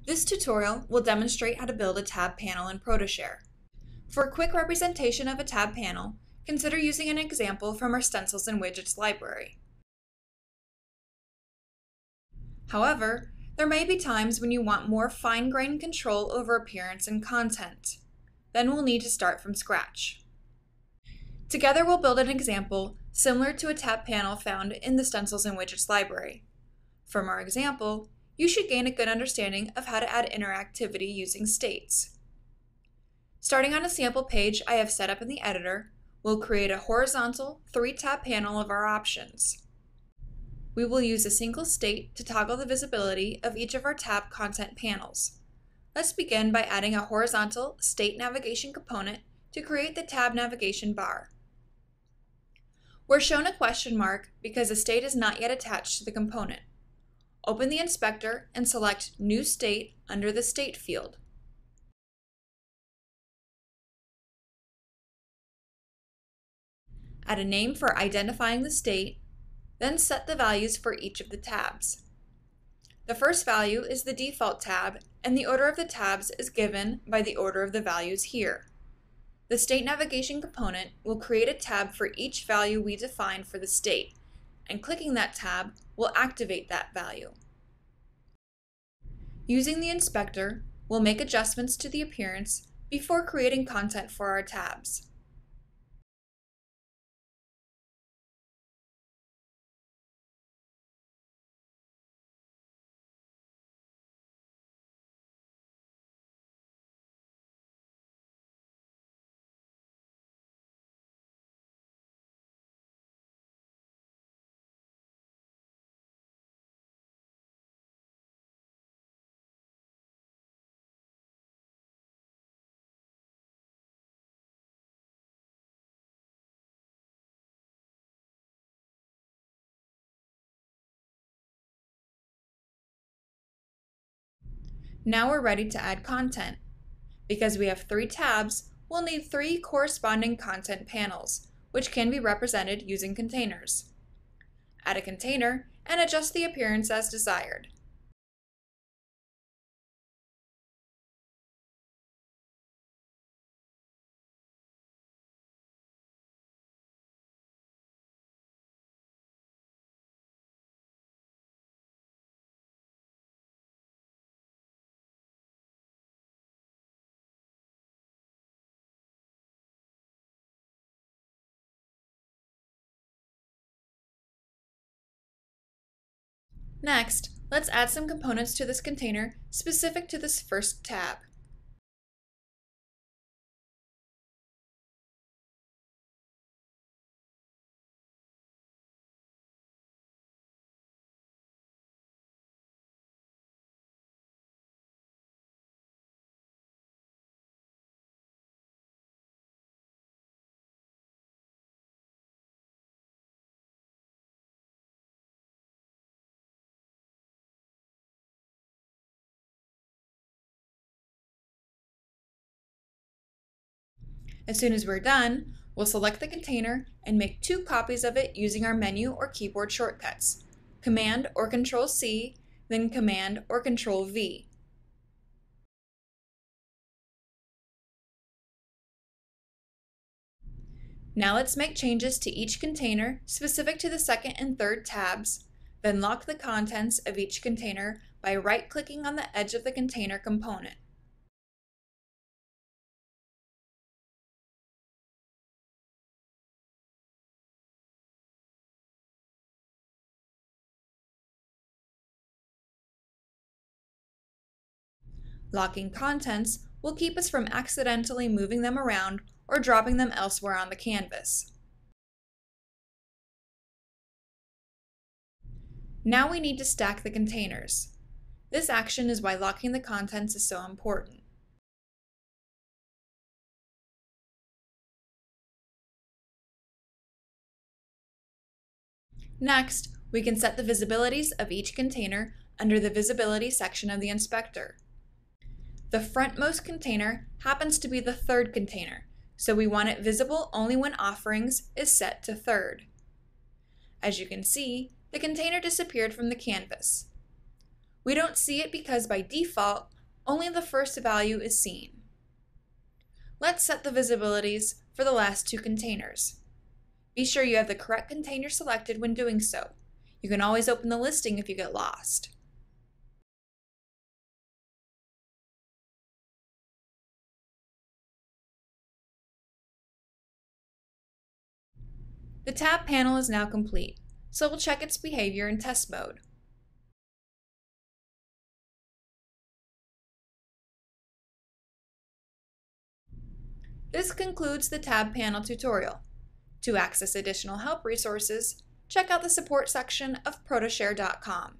This tutorial will demonstrate how to build a tab panel in ProtoShare. For a quick representation of a tab panel, consider using an example from our Stencils and Widgets library. However, there may be times when you want more fine-grained control over appearance and content. Then we'll need to start from scratch. Together we'll build an example similar to a tab panel found in the Stencils and Widgets library. From our example, you should gain a good understanding of how to add interactivity using states. Starting on a sample page I have set up in the editor, we'll create a horizontal 3-tab panel of our options. We will use a single state to toggle the visibility of each of our tab content panels. Let's begin by adding a horizontal state navigation component to create the tab navigation bar. We're shown a question mark because the state is not yet attached to the component. Open the inspector and select New State under the State field. Add a name for identifying the state, then set the values for each of the tabs. The first value is the default tab, and the order of the tabs is given by the order of the values here. The state navigation component will create a tab for each value we define for the state, and clicking that tab will activate that value. Using the inspector, we'll make adjustments to the appearance before creating content for our tabs. Now we're ready to add content. Because we have 3 tabs, we'll need 3 corresponding content panels, which can be represented using containers. Add a container and adjust the appearance as desired. Next, let's add some components to this container specific to this first tab. As soon as we're done, we'll select the container and make 2 copies of it using our menu or keyboard shortcuts, Command or Control-C, then Command or Control-V. Now let's make changes to each container specific to the second and third tabs, then lock the contents of each container by right-clicking on the edge of the container component. Locking contents will keep us from accidentally moving them around or dropping them elsewhere on the canvas. Now we need to stack the containers. This action is why locking the contents is so important. Next, we can set the visibilities of each container under the Visibility section of the inspector. The frontmost container happens to be the third container, so we want it visible only when offerings is set to third. As you can see, the container disappeared from the canvas. We don't see it because by default, only the first value is seen. Let's set the visibilities for the last two containers. Be sure you have the correct container selected when doing so. You can always open the listing if you get lost. The tab panel is now complete, so we'll check its behavior in test mode. This concludes the tab panel tutorial. To access additional help resources, check out the support section of ProtoShare.com.